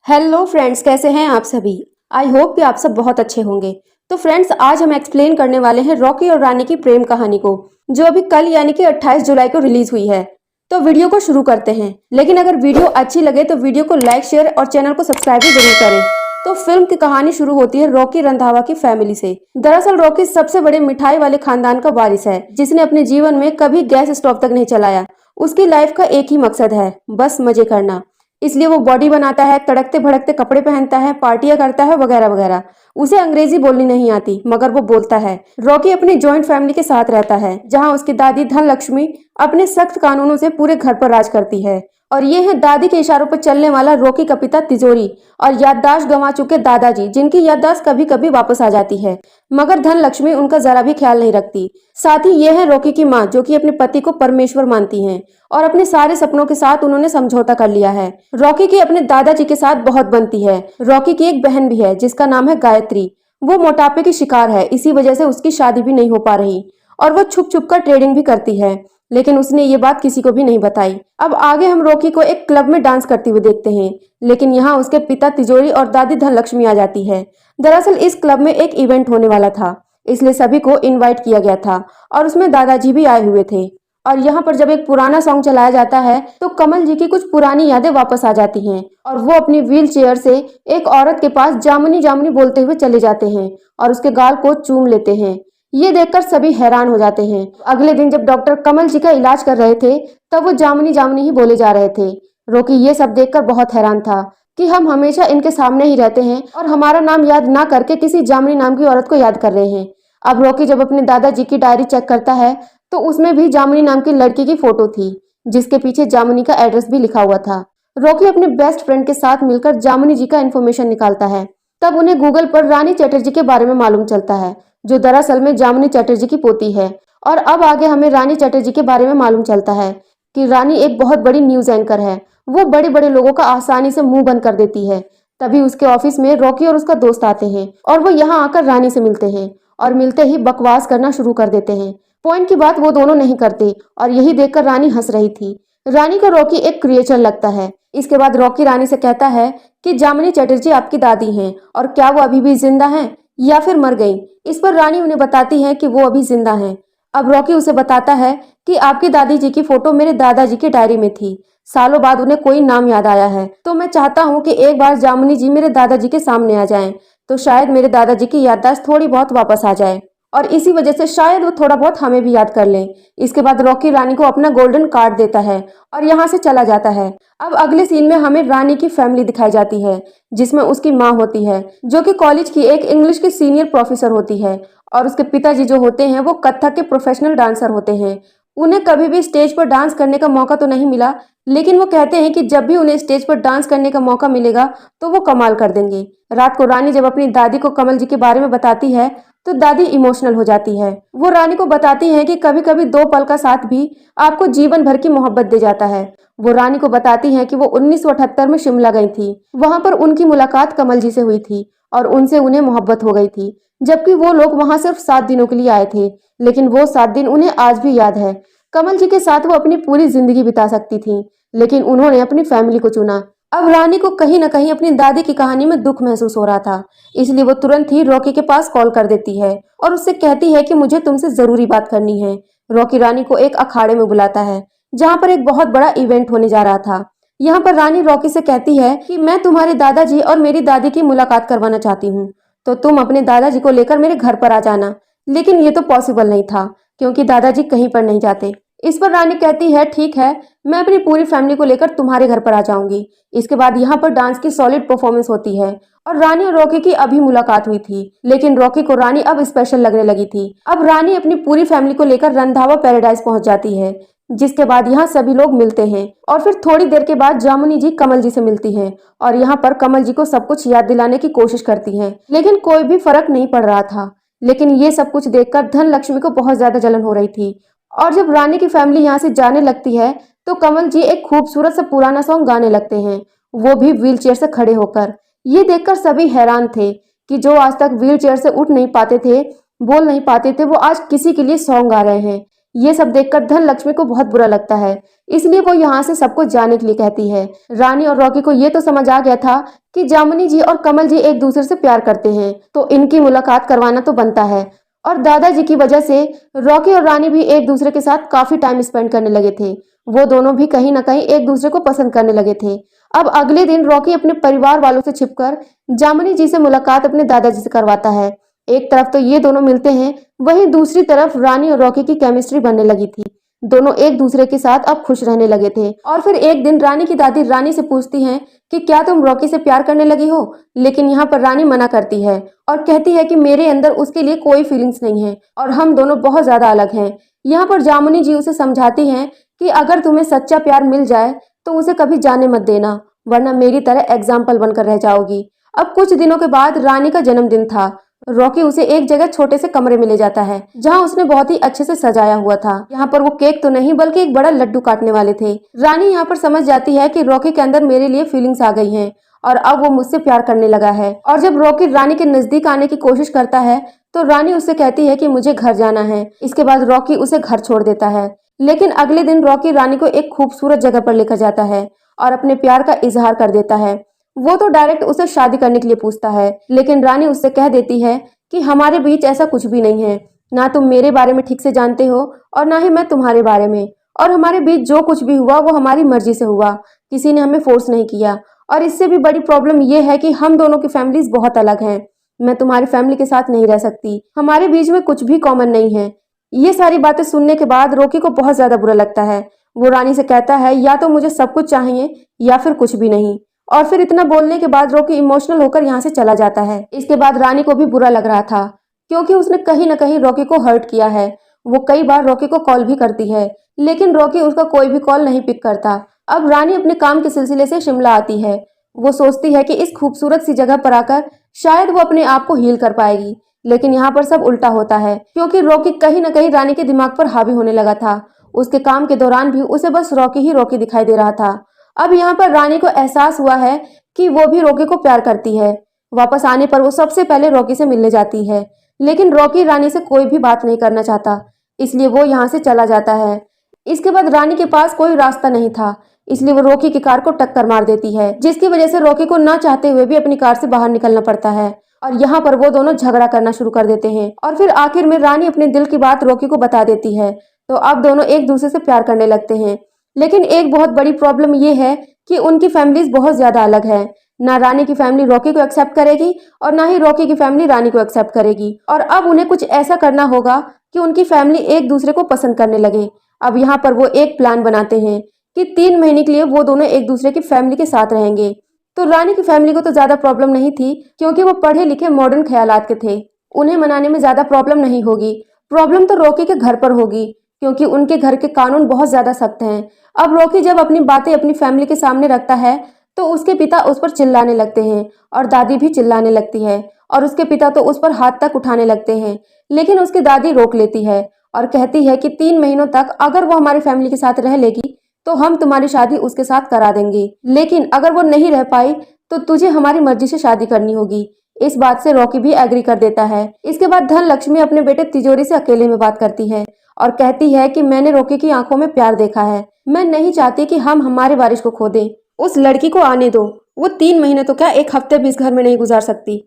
Hello friends, कैसे हैं आप सभी। आई होप कि आप सब बहुत अच्छे होंगे। तो फ्रेंड्स, आज हम एक्सप्लेन करने वाले हैं रॉकी और रानी की प्रेम कहानी को, जो अभी कल यानी कि 28 जुलाई को रिलीज हुई है। तो वीडियो को शुरू करते हैं, लेकिन अगर वीडियो अच्छी लगे तो वीडियो को लाइक, शेयर और चैनल को सब्सक्राइब भी जरूर करें। तो फिल्म की कहानी शुरू होती है रॉकी रंधावा की फैमिली से। दरअसल रॉकी सबसे बड़े मिठाई वाले खानदान का वारिस है, जिसने अपने जीवन में कभी गैस स्टोव तक नहीं चलाया। उसकी लाइफ का एक ही मकसद है, बस मजे करना। इसलिए वो बॉडी बनाता है, तड़कते भड़कते कपड़े पहनता है, पार्टियां करता है वगैरह वगैरह। उसे अंग्रेजी बोलनी नहीं आती, मगर वो बोलता है। रॉकी अपनी जॉइंट फैमिली के साथ रहता है, जहां उसकी दादी धन लक्ष्मी अपने सख्त कानूनों से पूरे घर पर राज करती है। और ये है दादी के इशारों पर चलने वाला रॉकी का पिता तिजोरी और याददाश्त गंवा चुके दादाजी, जिनकी याददाश्त कभी कभी वापस आ जाती है, मगर धन लक्ष्मी उनका जरा भी ख्याल नहीं रखती। साथ ही ये है रॉकी की माँ, जो कि अपने पति को परमेश्वर मानती हैं और अपने सारे सपनों के साथ उन्होंने समझौता कर लिया है। रॉकी की अपने दादाजी के साथ बहुत बनती है। रॉकी की एक बहन भी है, जिसका नाम है गायत्री। वो मोटापे की शिकार है, इसी वजह से उसकी शादी भी नहीं हो पा रही और वो छुप छुप कर ट्रेडिंग भी करती है, लेकिन उसने ये बात किसी को भी नहीं बताई। अब आगे हम रॉकी को एक क्लब में डांस करते हुए देखते हैं, लेकिन यहाँ उसके पिता तिजोरी और दादी धन लक्ष्मी आ जाती है। दरअसल इस क्लब में एक इवेंट होने वाला था, इसलिए सभी को इनवाइट किया गया था और उसमें दादाजी भी आए हुए थे। और यहाँ पर जब एक पुराना सॉन्ग चलाया जाता है तो कमल जी की कुछ पुरानी यादें वापस आ जाती हैं और वो अपनी व्हील चेयर से एक औरत के पास जामुनी जामुनी बोलते हुए चले जाते हैं और उसके गाल को चूम लेते हैं। ये देखकर सभी हैरान हो जाते हैं। अगले दिन जब डॉक्टर कमल जी का इलाज कर रहे थे, तब वो जामुनी जामुनी ही बोले जा रहे थे। रॉकी ये सब देखकर बहुत हैरान था कि हम हमेशा इनके सामने ही रहते हैं और हमारा नाम याद ना करके किसी जामुनी नाम की औरत को याद कर रहे हैं। अब रॉकी जब अपने दादाजी की डायरी चेक करता है तो उसमें भी जामुनी नाम की लड़की की फोटो थी, जिसके पीछे जामुनी का एड्रेस भी लिखा हुआ था। रॉकी अपने बेस्ट फ्रेंड के साथ मिलकर जामुनी जी का इन्फॉर्मेशन निकालता है। तब उन्हें गूगल पर रानी चटर्जी के बारे में मालूम चलता है, जो दरअसल में जामुनी चटर्जी की पोती है। और अब आगे हमें रानी चटर्जी के बारे में मालूम चलता है कि रानी एक बहुत बड़ी न्यूज एंकर है। वो बड़े बड़े लोगों का आसानी से मुंह बंद कर देती है। तभी उसके ऑफिस में रॉकी और उसका दोस्त आते हैं और वो यहाँ आकर रानी से मिलते हैं और मिलते ही बकवास करना शुरू कर देते हैं। पॉइंट की बात वो दोनों नहीं करते और यही देखकर रानी हंस रही थी। रानी को रॉकी एक क्रिएचर लगता है। इसके बाद रॉकी रानी से कहता है कि जामुनी चटर्जी आपकी दादी हैं और क्या वो अभी भी जिंदा हैं या फिर मर गई। इस पर रानी उन्हें बताती है कि वो अभी जिंदा हैं। अब रॉकी उसे बताता है कि आपकी दादी जी की फोटो मेरे दादाजी की डायरी में थी। सालों बाद उन्हें कोई नाम याद आया है, तो मैं चाहता हूँ कि एक बार जामुनी जी मेरे दादाजी के सामने आ जाएं, तो शायद मेरे दादाजी की याददाश्त थोड़ी बहुत वापस आ जाए और इसी वजह से शायद वो थोड़ा बहुत हमें भी याद कर लें। इसके बाद रॉकी रानी को अपना गोल्डन कार्ड देता है और यहाँ से चला जाता है। अब अगले सीन में हमें रानी की फैमिली दिखाई जाती है, जिसमें उसकी माँ होती है, जो कि कॉलेज की एक इंग्लिश की सीनियर प्रोफेसर होती है, और उसके पिताजी जो होते हैं वो कथक के प्रोफेशनल डांसर होते हैं। उन्हें कभी भी स्टेज पर डांस करने का मौका तो नहीं मिला, लेकिन वो कहते हैं कि जब भी उन्हें स्टेज पर डांस करने का मौका मिलेगा तो वो कमाल कर देंगे। रात को रानी जब अपनी दादी को कमल जी के बारे में बताती है तो दादी इमोशनल हो जाती है। वो रानी को बताती है कि कभी कभी दो पल का साथ भी आपको जीवन भर की मोहब्बत दे जाता है। वो रानी को बताती है कि वो 1978 में शिमला गई थी। वहां पर उनकी मुलाकात कमल जी से हुई थी और उनसे उन्हें मोहब्बत हो गई थी, जबकि वो लोग वहां सिर्फ 7 दिनों के लिए आए थे, लेकिन वो 7 दिन उन्हें आज भी याद है। कमल जी के साथ वो अपनी पूरी जिंदगी बिता सकती थी, लेकिन उन्होंने अपनी फैमिली को चुना। अब रानी को कहीं न कहीं अपनी दादी की कहानी में दुख महसूस हो रहा था, इसलिए वो तुरंत ही रॉकी के पास कॉल कर देती है और उससे कहती है कि मुझे तुमसे जरूरी बात करनी है। रॉकी रानी को एक अखाड़े में बुलाता है, जहाँ पर एक बहुत बड़ा इवेंट होने जा रहा था। यहाँ पर रानी रॉकी से कहती है कि मैं तुम्हारे दादाजी और मेरी दादी की मुलाकात करवाना चाहती हूँ, तो तुम अपने दादाजी को लेकर मेरे घर पर आ जाना। लेकिन ये तो पॉसिबल नहीं था, क्योंकि दादाजी कहीं पर नहीं जाते। इस पर रानी कहती है ठीक है, मैं अपनी पूरी फैमिली को लेकर तुम्हारे घर पर आ जाऊंगी। इसके बाद यहाँ पर डांस की सॉलिड परफॉर्मेंस होती है और रानी और रॉकी की अभी मुलाकात हुई थी, लेकिन रॉकी को रानी अब स्पेशल लगने लगी थी। अब रानी अपनी पूरी फैमिली को लेकर रंधावा पैराडाइज पहुंच जाती है, जिसके बाद यहाँ सभी लोग मिलते हैं और फिर थोड़ी देर के बाद जामुनी जी कमल जी से मिलती हैं और यहाँ पर कमल जी को सब कुछ याद दिलाने की कोशिश करती हैं, लेकिन कोई भी फर्क नहीं पड़ रहा था। लेकिन ये सब कुछ देखकर धन लक्ष्मी को बहुत ज्यादा जलन हो रही थी और जब रानी की फैमिली यहाँ से जाने लगती है तो कमल जी एक खूबसूरत सा पुराना सॉन्ग गाने लगते हैं, वो भी व्हील चेयर से खड़े होकर। ये देखकर सभी हैरान थे कि जो आज तक व्हील चेयर से उठ नहीं पाते थे, बोल नहीं पाते थे, वो आज किसी के लिए सॉन्ग गा रहे हैं। ये सब देखकर धनलक्ष्मी को बहुत बुरा लगता है, इसलिए वो यहाँ से सबको जाने के लिए कहती है। रानी और रॉकी को ये तो समझ आ गया था कि जामुनी जी और कमल जी एक दूसरे से प्यार करते हैं, तो इनकी मुलाकात करवाना तो बनता है। और दादाजी की वजह से रॉकी और रानी भी एक दूसरे के साथ काफी टाइम स्पेंड करने लगे थे। वो दोनों भी कहीं ना कहीं एक दूसरे को पसंद करने लगे थे। अब अगले दिन रॉकी अपने परिवार वालों से छिपकर जामुनी जी से मुलाकात अपने दादाजी से करवाता है। एक तरफ तो ये दोनों मिलते हैं, वहीं दूसरी तरफ रानी और रॉकी की केमिस्ट्री बनने लगी थी। दोनों एक दूसरे के साथ अब खुश रहने लगे थे। और फिर एक दिन रानी की दादी रानी से पूछती हैं कि क्या तुम रॉकी से प्यार करने लगी हो, लेकिन यहाँ पर रानी मना करती है और कहती है कि मेरे अंदर उसके लिए कोई फीलिंग्स नहीं है और हम दोनों बहुत ज्यादा अलग हैं। यहाँ पर जामुनी जी उसे समझाती हैं कि अगर तुम्हें सच्चा प्यार मिल जाए तो उसे कभी जाने मत देना, वरना मेरी तरह एग्जाम्पल बनकर रह जाओगी। अब कुछ दिनों के बाद रानी का जन्मदिन था। रॉकी उसे एक जगह छोटे से कमरे में ले जाता है, जहां उसने बहुत ही अच्छे से सजाया हुआ था। यहाँ पर वो केक तो नहीं बल्कि एक बड़ा लड्डू काटने वाले थे। रानी यहाँ पर समझ जाती है कि रॉकी के अंदर मेरे लिए फीलिंग्स आ गई हैं और अब वो मुझसे प्यार करने लगा है। और जब रॉकी रानी के नजदीक आने की कोशिश करता है तो रानी उससे कहती है कि मुझे घर जाना है। इसके बाद रॉकी उसे घर छोड़ देता है। लेकिन अगले दिन रॉकी रानी को एक खूबसूरत जगह पर लेकर जाता है और अपने प्यार का इजहार कर देता है। वो तो डायरेक्ट उसे शादी करने के लिए पूछता है, लेकिन रानी उससे कह देती है कि हमारे बीच ऐसा कुछ भी नहीं है। ना तुम मेरे बारे में ठीक से जानते हो और ना ही मैं तुम्हारे बारे में। और हमारे बीच जो कुछ भी हुआ वो हमारी मर्जी से हुआ, किसी ने हमें फोर्स नहीं किया। और इससे भी बड़ी प्रॉब्लम ये है कि हम दोनों की फैमिलीज बहुत अलग हैं। मैं तुम्हारी फैमिली के साथ नहीं रह सकती, हमारे बीच में कुछ भी कॉमन नहीं है। ये सारी बातें सुनने के बाद रॉकी को बहुत ज्यादा बुरा लगता है। वो रानी से कहता है या तो मुझे सब कुछ चाहिए या फिर कुछ भी नहीं। और फिर इतना बोलने के बाद रॉकी इमोशनल होकर यहाँ से चला जाता है। इसके बाद रानी को भी बुरा लग रहा था, क्योंकि उसने कहीं ना कहीं रॉकी को हर्ट किया है। वो कई बार रॉकी को कॉल भी करती है, लेकिन रॉकी उसका कोई भी कॉल नहीं पिक करता। अब रानी अपने काम के सिलसिले से शिमला आती है। वो सोचती है कि इस खूबसूरत सी जगह पर आकर शायद वो अपने आप को हील कर पाएगी, लेकिन यहाँ पर सब उल्टा होता है, क्योंकि रॉकी कहीं ना कहीं रानी के दिमाग पर हावी होने लगा था। उसके काम के दौरान भी उसे बस रॉकी ही रॉकी दिखाई दे रहा था। अब यहाँ पर रानी को एहसास हुआ है कि वो भी रॉकी को प्यार करती है। वापस आने पर वो सबसे पहले रॉकी से मिलने जाती है, लेकिन रॉकी रानी से कोई भी बात नहीं करना चाहता, इसलिए वो यहाँ से चला जाता है। इसके बाद रानी के पास कोई रास्ता नहीं था, इसलिए वो रॉकी की कार को टक्कर मार देती है, जिसकी वजह से रॉकी को ना चाहते हुए भी अपनी कार से बाहर निकलना पड़ता है। और यहाँ पर वो दोनों झगड़ा करना शुरू कर देते हैं और फिर आखिर में रानी अपने दिल की बात रॉकी को बता देती है। तो अब दोनों एक दूसरे से प्यार करने लगते हैं। लेकिन एक बहुत बड़ी प्रॉब्लम ये है कि उनकी फैमिलीज बहुत ज्यादा अलग है। ना रानी की फैमिली रॉकी को एक्सेप्ट करेगी और ना ही रॉकी की फैमिली रानी को एक्सेप्ट करेगी। और अब उन्हें कुछ ऐसा करना होगा कि उनकी फैमिली एक दूसरे को पसंद करने लगे। अब यहाँ पर वो एक प्लान बनाते हैं कि 3 महीने के लिए वो दोनों एक दूसरे की फैमिली के साथ रहेंगे। तो रानी की फैमिली को तो ज्यादा प्रॉब्लम नहीं थी, क्योंकि वो पढ़े लिखे मॉडर्न ख्यालात के थे। उन्हें मनाने में ज्यादा प्रॉब्लम नहीं होगी। प्रॉब्लम तो रॉकी के घर पर होगी, क्योंकि उनके घर के कानून बहुत ज्यादा सख्त हैं। अब रॉकी जब अपनी बातें अपनी फैमिली के सामने रखता है तो उसके पिता उस पर चिल्लाने लगते हैं और दादी भी चिल्लाने लगती है और उसके पिता तो उस पर हाथ तक उठाने लगते हैं। लेकिन उसकी दादी रोक लेती है और कहती है कि 3 महीनों तक अगर वो हमारी फैमिली के साथ रह लेगी तो हम तुम्हारी शादी उसके साथ करा देंगे, लेकिन अगर वो नहीं रह पाई तो तुझे हमारी मर्जी से शादी करनी होगी। इस बात से रॉकी भी एग्री कर देता है। इसके बाद धनलक्ष्मी अपने बेटे तिजोरी से अकेले में बात करती है और कहती है कि मैंने रॉकी की आंखों में प्यार देखा है। मैं नहीं चाहती कि हम हमारे वारिस को खो दें। उस लड़की को आने दो, वो 3 महीने तो क्या 1 हफ्ते भी इस घर में नहीं गुजार सकती।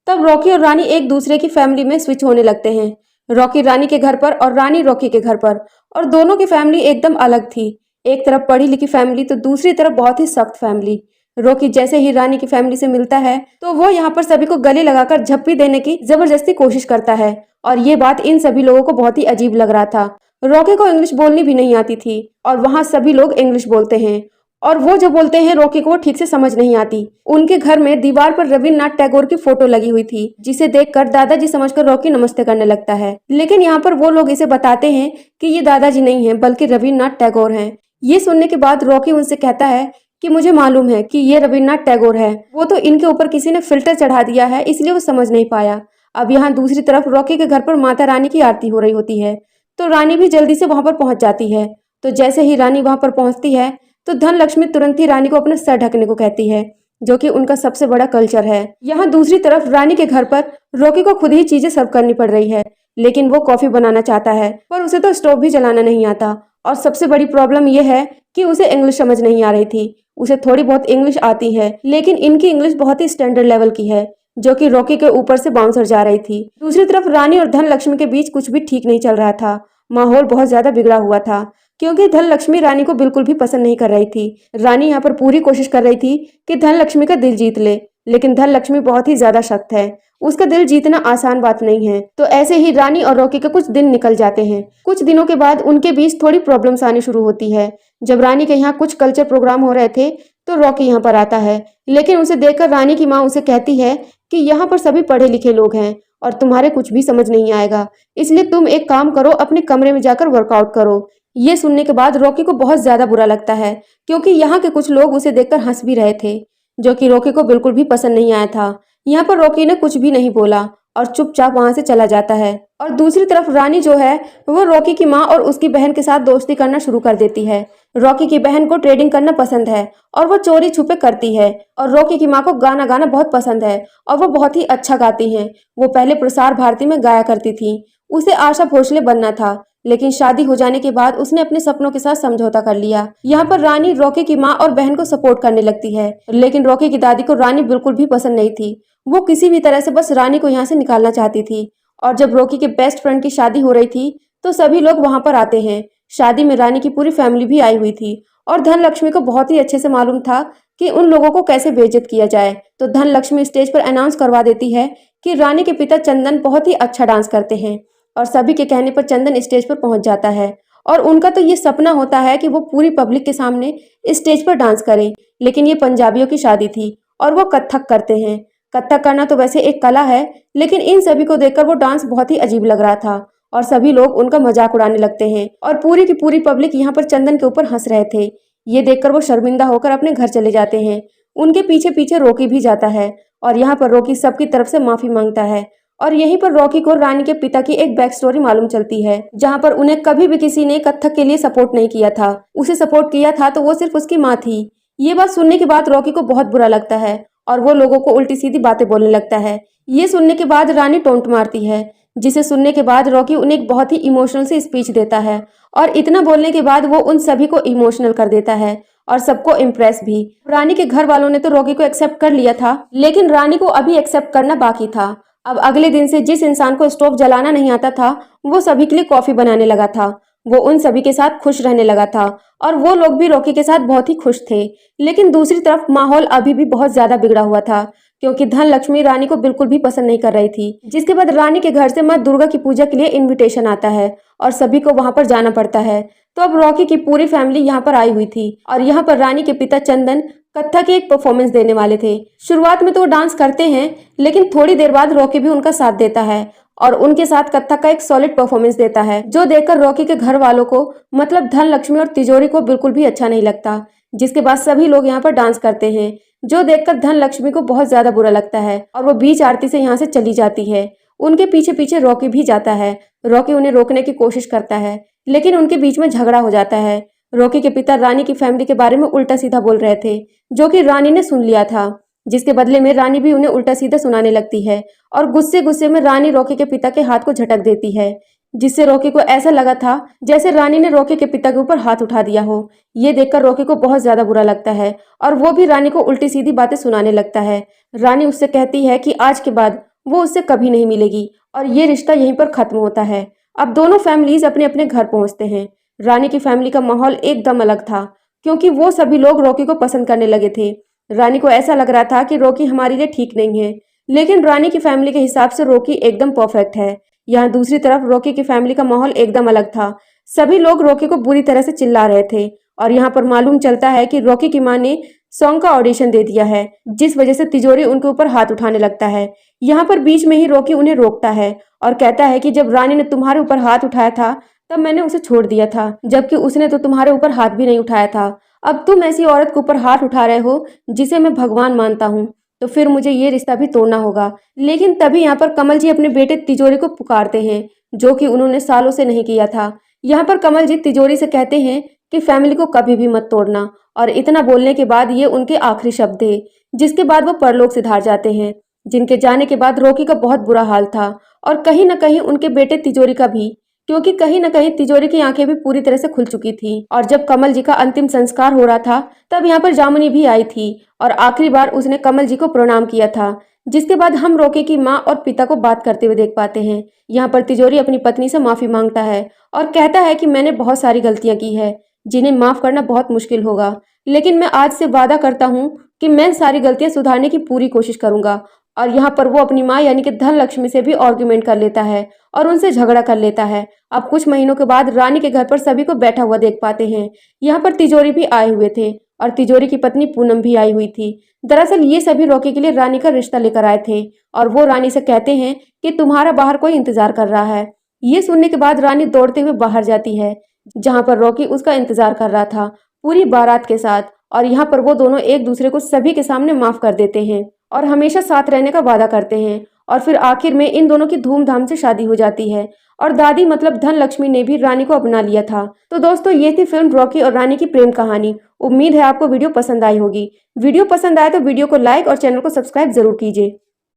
तब रॉकी और रानी एक दूसरे की फैमिली में स्विच होने लगते हैं। रॉकी रानी के घर पर और रानी रॉकी के घर पर, और दोनों की फैमिली एकदम अलग थी। एक तरफ पढ़ी लिखी फैमिली तो दूसरी तरफ बहुत ही सख्त फैमिली। रॉकी जैसे ही रानी की फैमिली से मिलता है तो वो यहाँ पर सभी को गले लगाकर झप्पी देने की जबरदस्ती कोशिश करता है, और ये बात इन सभी लोगों को बहुत ही अजीब लग रहा था। रॉकी को इंग्लिश बोलनी भी नहीं आती थी और वहाँ सभी लोग इंग्लिश बोलते हैं, और वो जो बोलते हैं रॉकी को ठीक से समझ नहीं आती। उनके घर में दीवार पर रविन्द्रनाथ टैगोर की फोटो लगी हुई थी, जिसे देखकर दादाजी समझकर रॉकी नमस्ते करने लगता है। लेकिन यहाँ पर वो लोग इसे बताते हैं कि ये दादाजी नहीं है बल्कि रविन्द्रनाथ टैगोर हैं। ये सुनने के बाद रॉकी उनसे कहता है कि मुझे मालूम है कि ये रविन्द्रनाथ टैगोर है, वो तो इनके ऊपर किसी ने फिल्टर चढ़ा दिया है, इसलिए वो समझ नहीं पाया। अब यहाँ दूसरी तरफ रॉकी के घर पर माता रानी की आरती हो रही होती है, तो रानी भी जल्दी से वहां पर पहुंच जाती है। तो जैसे ही रानी वहां पर पहुंचती है तो धनलक्ष्मी तुरंत ही रानी को अपना सर ढकने को कहती है, जो कि उनका सबसे बड़ा कल्चर है। यहाँ दूसरी तरफ रानी के घर पर रॉकी को खुद ही चीजें सर्व करनी पड़ रही है, लेकिन वो कॉफी बनाना चाहता है पर उसे तो स्टोव भी चलाना नहीं आता। और सबसे बड़ी प्रॉब्लम यह है कि उसे इंग्लिश समझ नहीं आ रही थी। उसे थोड़ी बहुत इंग्लिश आती है, लेकिन इनकी इंग्लिश बहुत ही स्टैंडर्ड लेवल की है, जो कि रॉकी के ऊपर से बाउंसर जा रही थी। दूसरी तरफ रानी और धन लक्ष्मी के बीच कुछ भी ठीक नहीं चल रहा था। माहौल बहुत ज्यादा बिगड़ा हुआ था, क्योंकि धन लक्ष्मी रानी को बिल्कुल भी पसंद नहीं कर रही थी। रानी यहाँ पर पूरी कोशिश कर रही थी कि धन लक्ष्मी का दिल जीत ले, लेकिन धन लक्ष्मी बहुत ही ज्यादा सख्त है। उसका दिल जीतना आसान बात नहीं है। तो ऐसे ही रानी और रॉकी के कुछ दिन निकल जाते हैं। कुछ दिनों के बाद उनके बीच थोड़ी प्रॉब्लम्स आनी शुरू होती है। जब रानी के यहाँ कुछ कल्चर प्रोग्राम हो रहे थे तो रॉकी यहाँ पर आता है, लेकिन उसे देखकर रानी की माँ उसे कहती है कि यहाँ पर सभी पढ़े लिखे लोग हैं और तुम्हारे कुछ भी समझ नहीं आएगा, इसलिए तुम एक काम करो, अपने कमरे में जाकर वर्कआउट करो। ये सुनने के बाद रॉकी को बहुत ज्यादा बुरा लगता है, क्योंकि यहाँ के कुछ लोग उसे देखकर हंस भी रहे थे, जो कि रॉकी को बिल्कुल भी पसंद नहीं आया था। यहाँ पर रॉकी ने कुछ भी नहीं बोला और चुपचाप वहां से चला जाता है। और दूसरी तरफ रानी जो है वो रॉकी की माँ और उसकी बहन के साथ दोस्ती करना शुरू कर देती है। रॉकी की बहन को ट्रेडिंग करना पसंद है और वो चोरी छुपे करती है। और रॉकी की माँ को गाना गाना बहुत पसंद है और वो बहुत ही अच्छा गाती हैं। वो पहले प्रसार भारती में गाया करती थी। उसे आशा भोसले बनना था, लेकिन शादी हो जाने के बाद उसने अपने सपनों के साथ समझौता कर लिया। यहाँ पर रानी रॉकी की माँ और बहन को सपोर्ट करने लगती है, लेकिन रॉकी की दादी को रानी बिल्कुल भी पसंद नहीं थी। वो किसी भी तरह से बस रानी को यहाँ से निकालना चाहती थी। और जब रॉकी के बेस्ट फ्रेंड की शादी हो रही थी तो सभी लोग वहां पर आते हैं। शादी में रानी की पूरी फैमिली भी आई हुई थी और धन लक्ष्मी को बहुत ही अच्छे से मालूम था कि उन लोगों को कैसे बेइज्जत किया जाए। तो धन लक्ष्मी स्टेज पर अनाउंस करवा देती है कि रानी के पिता चंदन बहुत ही अच्छा डांस करते हैं। और सभी के कहने पर चंदन स्टेज पर पहुंच जाता है और उनका तो ये सपना होता है कि वो पूरी पब्लिक के सामने स्टेज पर डांस करें। लेकिन ये पंजाबियों की शादी थी और वो कथक करते हैं। कथक करना तो वैसे एक कला है, लेकिन इन सभी को देखकर वो डांस बहुत ही अजीब लग रहा था और सभी लोग उनका मजाक उड़ाने लगते हैं। और पूरी की पूरी पब्लिक यहाँ पर चंदन के ऊपर हंस रहे थे। ये देखकर वो शर्मिंदा होकर अपने घर चले जाते हैं। उनके पीछे पीछे रॉकी भी जाता है और यहाँ पर रॉकी सबकी तरफ से माफी मांगता है। और यहीं पर रॉकी को रानी के पिता की एक बैक स्टोरी मालूम चलती है, जहाँ पर उन्हें कभी भी किसी ने कथक के लिए सपोर्ट नहीं किया था। उसे सपोर्ट किया था तो वो सिर्फ उसकी माँ थी। ये बात सुनने के बाद रॉकी को बहुत बुरा लगता है और वो लोगों को उल्टी सीधी बातें बोलने लगता है। ये सुनने के बाद रानी टोंट मारती है, जिसे सुनने के बाद रॉकी उन्हें एक बहुत ही इमोशनल से स्पीच देता है। और इतना बोलने के बाद वो उन सभी को इमोशनल कर देता है और सबको इम्प्रेस भी। रानी के घर वालों ने तो रॉकी को एक्सेप्ट कर लिया था, लेकिन रानी को अभी एक्सेप्ट करना बाकी था। अब अगले दिन से जिस इंसान को स्टोव जलाना नहीं आता था वो सभी के लिए कॉफी बनाने लगा था। वो उन सभी के साथ खुश रहने लगा था और वो लोग भी रॉकी के साथ बहुत ही खुश थे। लेकिन दूसरी तरफ माहौल अभी भी बहुत ज्यादा बिगड़ा हुआ था, क्योंकि धन लक्ष्मी रानी को बिल्कुल भी पसंद नहीं कर रही थी। जिसके बाद रानी के घर से माँ दुर्गा की पूजा के लिए इन्विटेशन आता है और सभी को वहां पर जाना पड़ता है। तो अब रॉकी की पूरी फैमिली यहाँ पर आई हुई थी और यहाँ पर रानी के पिता चंदन कथक की एक परफॉर्मेंस देने वाले थे। शुरुआत में तो वो डांस करते हैं, लेकिन थोड़ी देर बाद रॉकी भी उनका साथ देता है और उनके साथ कथक का एक सॉलिड परफॉर्मेंस देता है, जो देखकर रॉकी के घर वालों को मतलब धन लक्ष्मी और तिजोरी को बिल्कुल भी अच्छा नहीं लगता। जिसके बाद सभी लोग यहाँ पर डांस करते हैं, जो देखकर धन लक्ष्मी को बहुत ज्यादा बुरा लगता है और वो बीच आरती से यहाँ से चली जाती है। उनके पीछे पीछे रॉकी भी जाता है। रॉकी उन्हें रोकने की कोशिश करता है, लेकिन उनके बीच में झगड़ा हो जाता है। रॉकी के पिता रानी की फैमिली के बारे में उल्टा सीधा बोल रहे थे, जो कि रानी ने सुन लिया था, जिसके बदले में रानी भी उन्हें उल्टा सीधा सुनाने लगती है और गुस्से गुस्से में रानी रॉकी के पिता के हाथ को झटक देती है, जिससे रॉकी को ऐसा लगा था जैसे रानी ने रॉकी के पिता के ऊपर हाथ उठा दिया हो। ये देखकर रॉकी को बहुत ज्यादा बुरा लगता है और वो भी रानी को उल्टी सीधी बातें सुनाने लगता है। रानी उससे कहती है कि आज के बाद वो उससे कभी नहीं मिलेगी और ये रिश्ता यहीं पर खत्म होता है। अब दोनों फैमिलीज अपने अपने घर पहुंचते हैं। रानी की फैमिली का माहौल एकदम अलग था, क्योंकि वो सभी लोग रॉकी को पसंद करने लगे थे। रानी को ऐसा लग रहा था कि रॉकी हमारे लिए ठीक नहीं है, लेकिन रानी की फैमिली के हिसाब से रॉकी एकदम परफेक्ट है। यहाँ दूसरी तरफ रॉकी की फैमिली का माहौल एकदम अलग था। सभी लोग रॉकी को बुरी तरह से चिल्ला रहे थे और यहाँ पर मालूम चलता है कि रॉकी की माँ ने सॉन्ग का ऑडिशन दे दिया है, जिस वजह से तिजोरी उनके ऊपर हाथ उठाने लगता है। यहाँ पर बीच में ही रॉकी उन्हें रोकता है और कहता है कि जब रानी ने तुम्हारे ऊपर हाथ उठाया था तब मैंने उसे छोड़ दिया था, जबकि उसने तो तुम्हारे ऊपर हाथ भी नहीं उठाया था। अब तुम ऐसी औरत के ऊपर हाथ उठा रहे हो जिसे मैं भगवान मानता हूँ, तो फिर मुझे ये रिश्ता भी तोड़ना होगा। लेकिन तभी यहाँ पर कमल जी अपने बेटे तिजोरी को पुकारते हैं, जो कि उन्होंने सालों से नहीं किया था। यहाँ पर कमल जी तिजोरी से कहते हैं कि फैमिली को कभी भी मत तोड़ना, और इतना बोलने के बाद ये उनके आखिरी शब्द थे। जिसके बाद वो परलोक सिधार जाते हैं, जिनके जाने के बाद रॉकी का बहुत बुरा हाल था और कहीं न कहीं उनके बेटे तिजोरी का भी, क्योंकि कहीं न कहीं तिजोरी की आंखें भी पूरी तरह से खुल चुकी थी। और जब कमल जी का अंतिम संस्कार हो रहा था तब यहाँ पर जामुनी भी आई थी और आखिरी बार उसने कमल जी को प्रणाम किया था। जिसके बाद हम रॉकी की माँ और पिता को बात करते हुए देख पाते हैं। यहाँ पर तिजोरी अपनी पत्नी से माफी मांगता है और कहता है कि मैंने बहुत सारी गलतियां की है जिन्हें माफ करना बहुत मुश्किल होगा, लेकिन मैं आज से वादा करता हूँ कि मैं सारी गलतियां सुधारने की पूरी कोशिश करूंगा। और यहाँ पर वो अपनी माँ यानी कि धन लक्ष्मी से भी आर्ग्यूमेंट कर लेता है और उनसे झगड़ा कर लेता है। अब कुछ महीनों के बाद रानी के घर पर सभी को बैठा हुआ देख पाते हैं। यहाँ पर तिजोरी भी आए हुए थे और तिजोरी की पत्नी पूनम भी आई हुई थी। दरअसल ये सभी रॉकी के लिए रानी का रिश्ता लेकर आए थे और वो रानी से कहते हैं कि तुम्हारा बाहर कोई इंतजार कर रहा है। ये सुनने के बाद रानी दौड़ते हुए बाहर जाती है, जहाँ पर रॉकी उसका इंतजार कर रहा था पूरी बारात के साथ। और यहाँ पर वो दोनों एक दूसरे को सभी के सामने माफ कर देते हैं और हमेशा साथ रहने का वादा करते हैं। और फिर आखिर में इन दोनों की धूमधाम से शादी हो जाती है और दादी मतलब धन लक्ष्मी ने भी रानी को अपना लिया था। तो दोस्तों ये थी फिल्म रॉकी और रानी की प्रेम कहानी। उम्मीद है आपको वीडियो पसंद आई होगी। वीडियो पसंद आए तो वीडियो को लाइक और चैनल को सब्सक्राइब जरूर कीजिए।